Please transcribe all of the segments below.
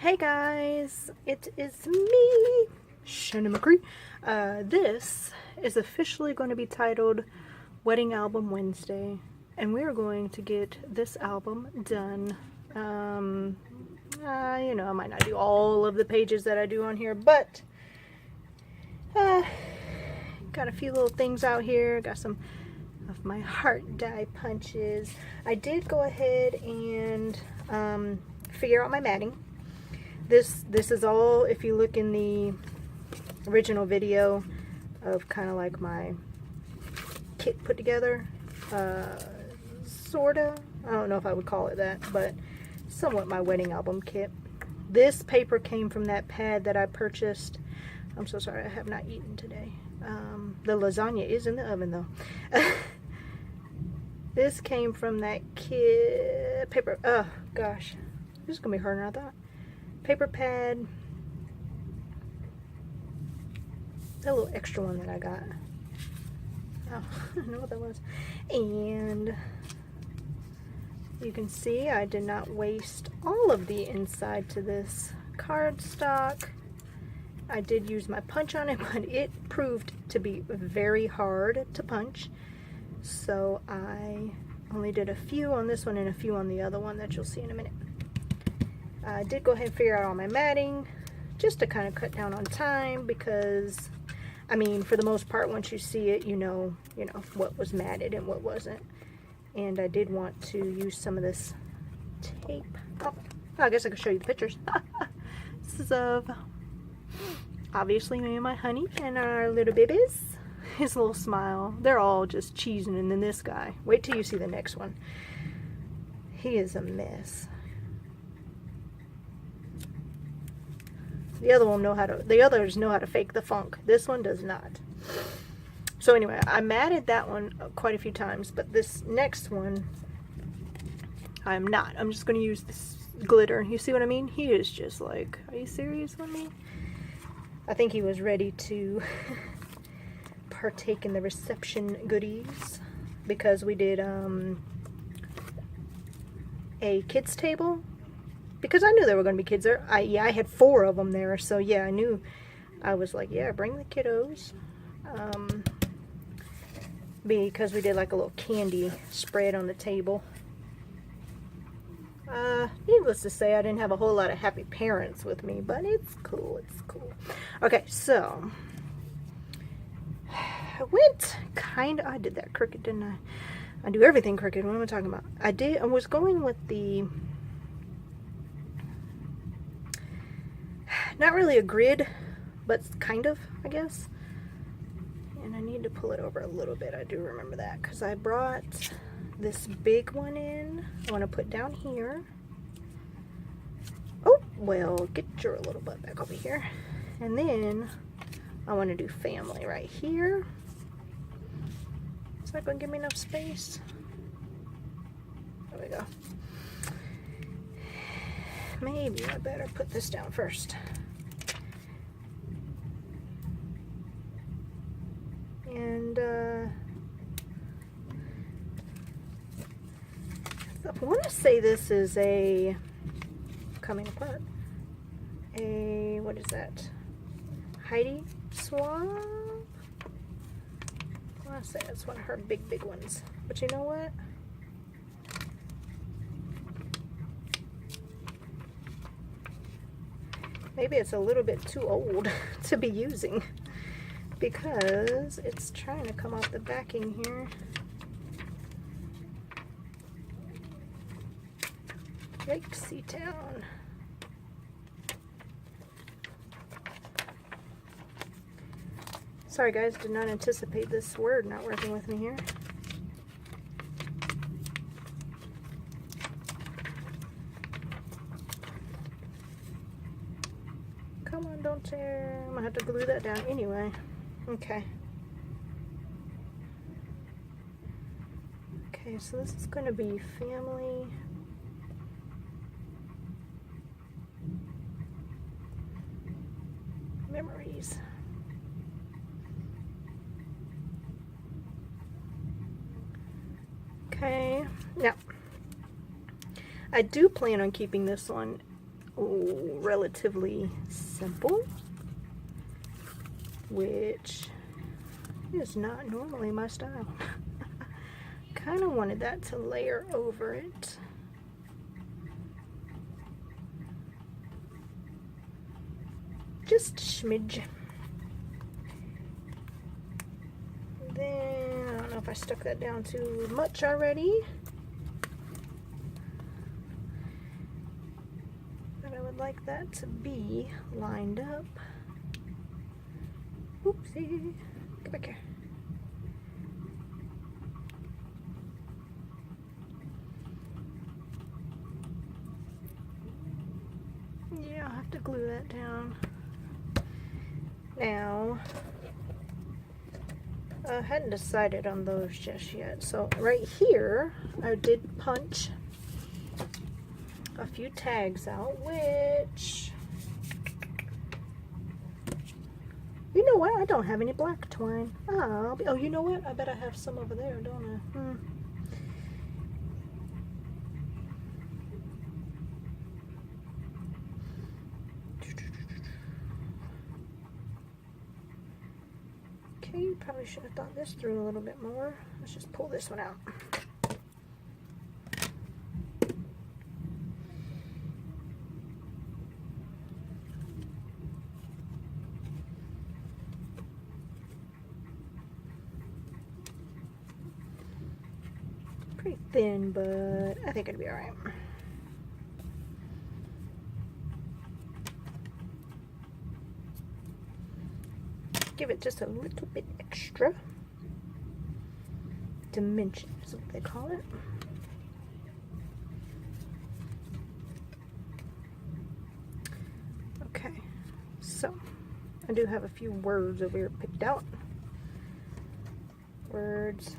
Hey guys, it is me, Shannon McCree. This is officially going to be titled Wedding Album Wednesday, and we're going to get this album done. I might not do all of the pages that I do on here, but got a few little things out here. Got some of my heart die punches. I did go ahead and figure out my matting. This is all, if you look in the original video of kind of like my kit put together, sorta. I don't know if I would call it that, but somewhat my wedding album kit. This paper came from that pad that I purchased. I'm so sorry, I have not eaten today. The lasagna is in the oven though. This came from that kit paper. Oh gosh, this is gonna be harder than I thought. Paper pad, that little extra one that I got. Oh, I don't know what that was. And you can see I did not waste all of the inside to this cardstock. I did use my punch on it, but it proved to be very hard to punch. So I only did a few on this one and a few on the other one that you'll see in a minute. I did go ahead and figure out all my matting just to kind of cut down on time, because I mean, for the most part, once you see it, you know what was matted and what wasn't. And I did want to use some of this tape. Oh, I guess I could show you the pictures. This is of obviously me and my honey and our little babies. His little smile. They're all just cheesing, and then this guy. Wait till you see the next one. He is a mess. The others know how to fake the funk. This one does not. So anyway, I matted that one quite a few times, but this next one, I'm not. I'm just going to use this glitter. You see what I mean? He is just like, are you serious with me? I think he was ready to partake in the reception goodies, because we did a kids table. Because I knew there were going to be kids there. I had 4 of them there, so yeah, I was like, yeah, bring the kiddos. Because we did like a little candy spread on the table. Needless to say, I didn't have a whole lot of happy parents with me, but it's cool, it's cool. Okay, so I did that crooked, didn't I? I do everything crooked. What am I talking about? I was going with the, not really a grid, but kind of, I guess. And I need to pull it over a little bit. I do remember that, because I brought this big one in. I want to put down here. Oh, well, get your little butt back over here. And then I want to do family right here. Is that going to give me enough space? There we go. Maybe I better put this down first. And I want to say this is a coming apart. What is that? Heidi Swab? I want to say that's one of her big ones. But you know what? Maybe it's a little bit too old to be using, because it's trying to come off the backing here. Yikesy town. Sorry guys, did not anticipate this word not working with me here. Come on, don't tear. I'm gonna have to glue that down anyway. Okay. Okay, so this is going to be family. Memories. Okay, now I do plan on keeping this one relatively simple, which is not normally my style. Kind of wanted that to layer over it. Just a smidge. Then, I don't know if I stuck that down too much already. But I would like that to be lined up. Oopsie. Get back here. Yeah, I'll have to glue that down. Now, I hadn't decided on those just yet. So right here, I did punch a few tags out, which, you know what? I don't have any black twine. Oh, you know what? I bet I have some over there, don't I? Okay, probably should have thought this through a little bit more. Let's just pull this one out. Pretty thin, but I think it'll be alright. Give it just a little bit extra dimension is what they call it. Okay, so I do have a few words over here picked out. Words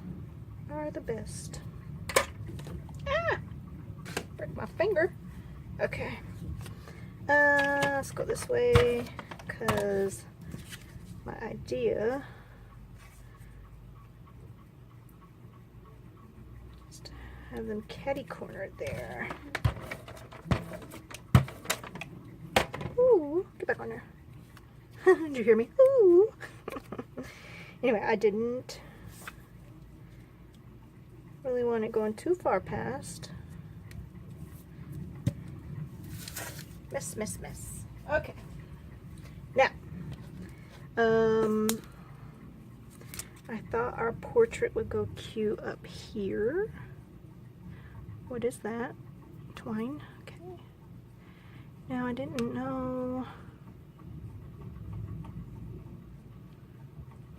are the best. Ah! Break my finger. Okay. Let's go this way because my idea is to have them catty cornered there. Ooh, get back on there. Did you hear me? Ooh. Anyway, I didn't really want it going too far past. Miss. Okay. Now, I thought our portrait would go cute up here. What is that? Twine. Okay. Now I didn't know.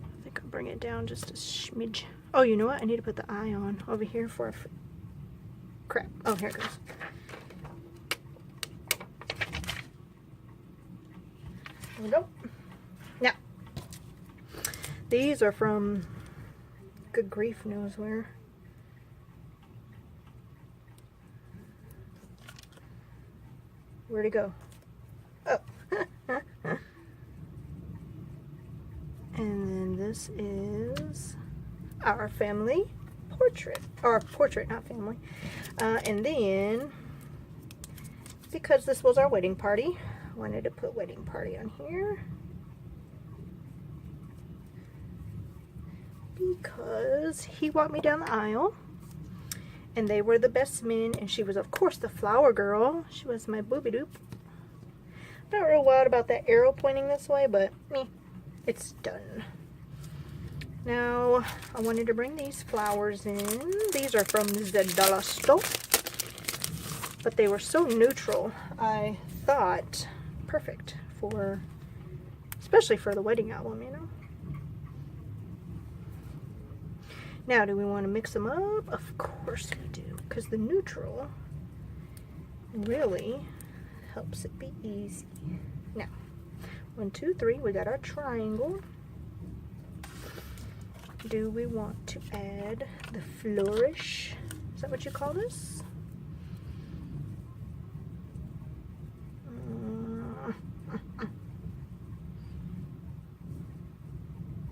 I think I'll bring it down just a smidge. Oh, you know what? I need to put the eye on over here for a crap. Oh, here it goes. There we go. Now, these are from good grief knows where. Where'd it go? Oh. And then this is our family portrait. Or portrait, not family. And then, because this was our wedding party, I wanted to put wedding party on here. Because he walked me down the aisle and they were the best men, and she was of course the flower girl. She was my booby doop. Not real wild about that arrow pointing this way, but it's done. Now I wanted to bring these flowers in. These are from the dollar store, but they were so neutral. I thought perfect for, especially for the wedding album, you know. Now, do we want to mix them up? Of course we do, because the neutral really helps it be easy. Now, 1, 2, 3, we got our triangle. Do we want to add the flourish? Is that what you call this?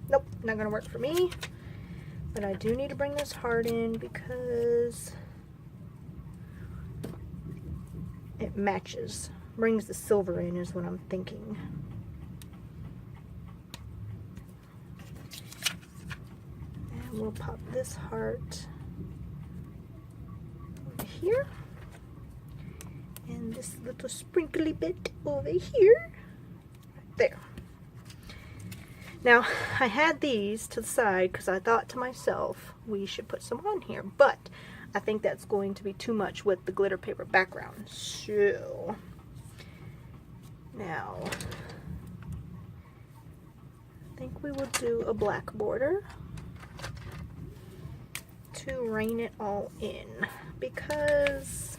Nope, not gonna work for me. But I do need to bring this heart in because it matches brings the silver in is what I'm thinking. And we'll pop this heart over here. And this little sprinkly bit over here. There. Now, I had these to the side because I thought to myself, we should put some on here. But I think that's going to be too much with the glitter paper background. So, now, I think we will do a black border to rein it all in. Because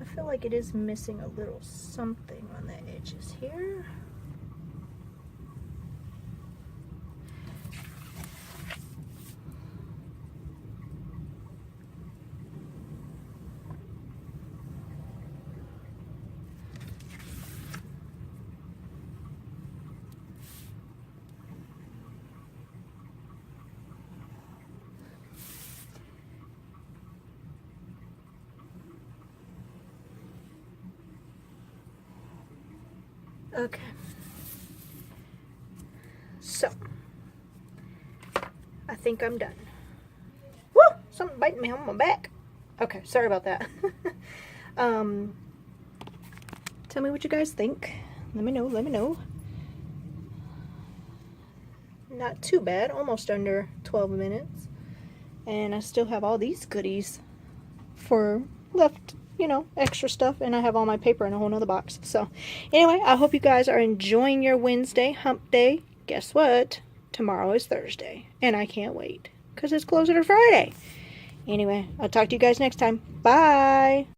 I feel like it is missing a little something on the edges here. Okay, so I think I'm done. Woo! Something biting me on my back. Okay, sorry about that. Tell me what you guys think. Let me know, let me know. Not too bad, almost under 12 minutes. And I still have all these goodies for left, you know, extra stuff, and I have all my paper in a whole nother box. So anyway, I hope you guys are enjoying your Wednesday hump day. Guess what? Tomorrow is Thursday, and I can't wait because it's closer to Friday. Anyway, I'll talk to you guys next time. Bye.